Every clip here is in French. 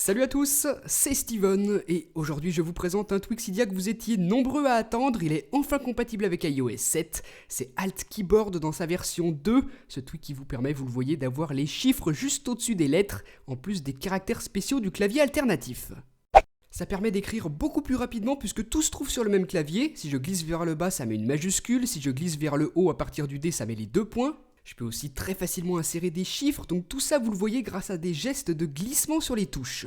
Salut à tous, c'est Steven et aujourd'hui je vous présente un Twixidia que vous étiez nombreux à attendre. Il est enfin compatible avec iOS 7, c'est Alt Keyboard dans sa version 2, ce tweak qui vous permet, vous le voyez, d'avoir les chiffres juste au-dessus des lettres, en plus des caractères spéciaux du clavier alternatif. Ça permet d'écrire beaucoup plus rapidement puisque tout se trouve sur le même clavier. Si je glisse vers le bas, ça met une majuscule, si je glisse vers le haut à partir du D, ça met les 2 points. Je peux aussi très facilement insérer des chiffres, donc tout ça vous le voyez grâce à des gestes de glissement sur les touches.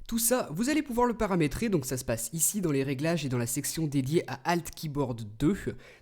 Tout ça, vous allez pouvoir le paramétrer, donc ça se passe ici dans les réglages et dans la section dédiée à Alt Keyboard 2.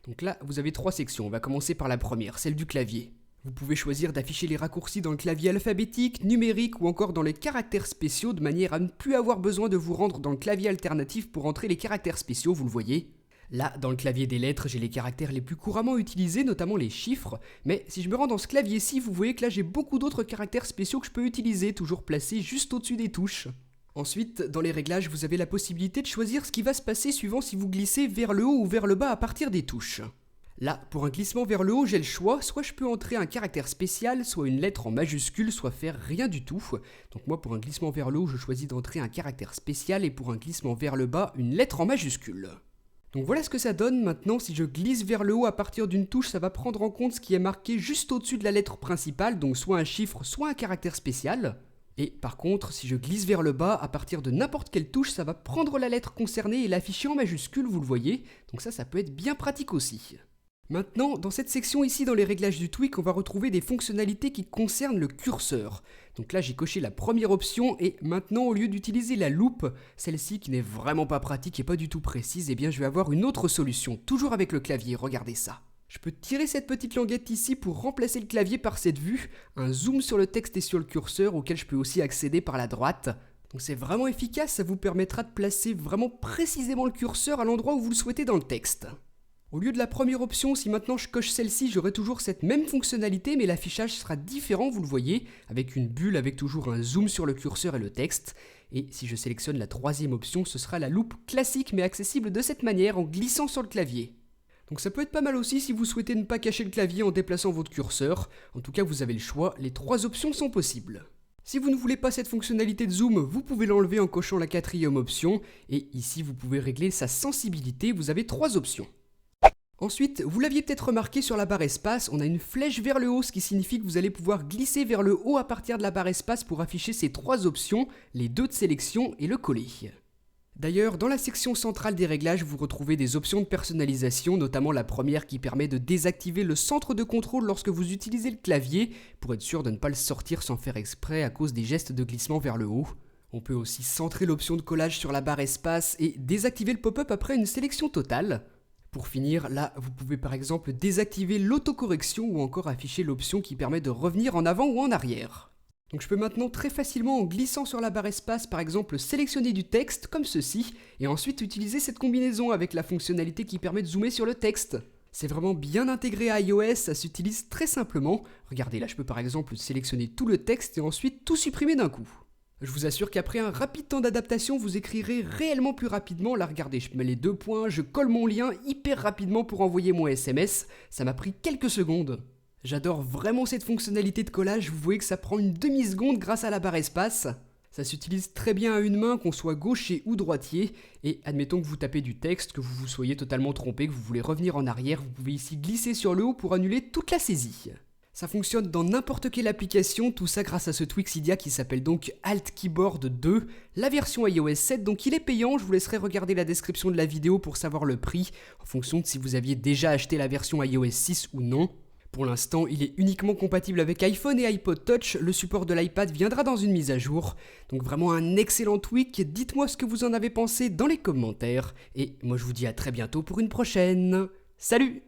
Donc là, vous avez 3 sections, on va commencer par la première, celle du clavier. Vous pouvez choisir d'afficher les raccourcis dans le clavier alphabétique, numérique ou encore dans les caractères spéciaux de manière à ne plus avoir besoin de vous rendre dans le clavier alternatif pour entrer les caractères spéciaux, vous le voyez. Là, dans le clavier des lettres, j'ai les caractères les plus couramment utilisés, notamment les chiffres, mais si je me rends dans ce clavier-ci, vous voyez que là j'ai beaucoup d'autres caractères spéciaux que je peux utiliser, toujours placés juste au-dessus des touches. Ensuite, dans les réglages, vous avez la possibilité de choisir ce qui va se passer suivant si vous glissez vers le haut ou vers le bas à partir des touches. Là, pour un glissement vers le haut, j'ai le choix, soit je peux entrer un caractère spécial, soit une lettre en majuscule, soit faire rien du tout. Donc moi, pour un glissement vers le haut, je choisis d'entrer un caractère spécial et pour un glissement vers le bas, une lettre en majuscule. Donc voilà ce que ça donne. Maintenant, si je glisse vers le haut à partir d'une touche, ça va prendre en compte ce qui est marqué juste au-dessus de la lettre principale, donc soit un chiffre, soit un caractère spécial. Et par contre, si je glisse vers le bas, à partir de n'importe quelle touche, ça va prendre la lettre concernée et l'afficher en majuscule, vous le voyez. Donc ça peut être bien pratique aussi. Maintenant, dans cette section ici, dans les réglages du tweak, on va retrouver des fonctionnalités qui concernent le curseur. Donc là, j'ai coché la première option et maintenant, au lieu d'utiliser la loupe, celle-ci qui n'est vraiment pas pratique et pas du tout précise, eh bien je vais avoir une autre solution, toujours avec le clavier, regardez ça. Je peux tirer cette petite languette ici pour remplacer le clavier par cette vue, un zoom sur le texte et sur le curseur auquel je peux aussi accéder par la droite. Donc c'est vraiment efficace, ça vous permettra de placer vraiment précisément le curseur à l'endroit où vous le souhaitez dans le texte. Au lieu de la première option, si maintenant je coche celle-ci, j'aurai toujours cette même fonctionnalité, mais l'affichage sera différent, vous le voyez, avec une bulle avec toujours un zoom sur le curseur et le texte. Et si je sélectionne la troisième option, ce sera la loupe classique, mais accessible de cette manière en glissant sur le clavier. Donc ça peut être pas mal aussi si vous souhaitez ne pas cacher le clavier en déplaçant votre curseur. En tout cas, vous avez le choix, les 3 options sont possibles. Si vous ne voulez pas cette fonctionnalité de zoom, vous pouvez l'enlever en cochant la 4e option. Et ici, vous pouvez régler sa sensibilité, vous avez 3 options. Ensuite, vous l'aviez peut-être remarqué sur la barre espace, on a une flèche vers le haut, ce qui signifie que vous allez pouvoir glisser vers le haut à partir de la barre espace pour afficher ces 3 options, les 2 de sélection et le coller. D'ailleurs, dans la section centrale des réglages, vous retrouvez des options de personnalisation, notamment la première qui permet de désactiver le centre de contrôle lorsque vous utilisez le clavier, pour être sûr de ne pas le sortir sans faire exprès à cause des gestes de glissement vers le haut. On peut aussi centrer l'option de collage sur la barre espace et désactiver le pop-up après une sélection totale. Pour finir, là, vous pouvez par exemple désactiver l'autocorrection ou encore afficher l'option qui permet de revenir en avant ou en arrière. Donc je peux maintenant très facilement en glissant sur la barre espace par exemple sélectionner du texte comme ceci et ensuite utiliser cette combinaison avec la fonctionnalité qui permet de zoomer sur le texte. C'est vraiment bien intégré à iOS, ça s'utilise très simplement. Regardez là, je peux par exemple sélectionner tout le texte et ensuite tout supprimer d'un coup. Je vous assure qu'après un rapide temps d'adaptation, vous écrirez réellement plus rapidement. Là, regardez, je mets les 2 points, je colle mon lien hyper rapidement pour envoyer mon SMS. Ça m'a pris quelques secondes. J'adore vraiment cette fonctionnalité de collage, vous voyez que ça prend une demi-seconde grâce à la barre espace. Ça s'utilise très bien à une main, qu'on soit gaucher ou droitier. Et admettons que vous tapez du texte, que vous vous soyez totalement trompé, que vous voulez revenir en arrière, vous pouvez ici glisser sur le haut pour annuler toute la saisie. Ça fonctionne dans n'importe quelle application, tout ça grâce à ce Twixidia qui s'appelle donc Alt Keyboard 2, la version iOS 7, donc il est payant, je vous laisserai regarder la description de la vidéo pour savoir le prix, en fonction de si vous aviez déjà acheté la version iOS 6 ou non. Pour l'instant, il est uniquement compatible avec iPhone et iPod Touch, le support de l'iPad viendra dans une mise à jour, donc vraiment un excellent tweak, dites-moi ce que vous en avez pensé dans les commentaires, et moi je vous dis à très bientôt pour une prochaine. Salut!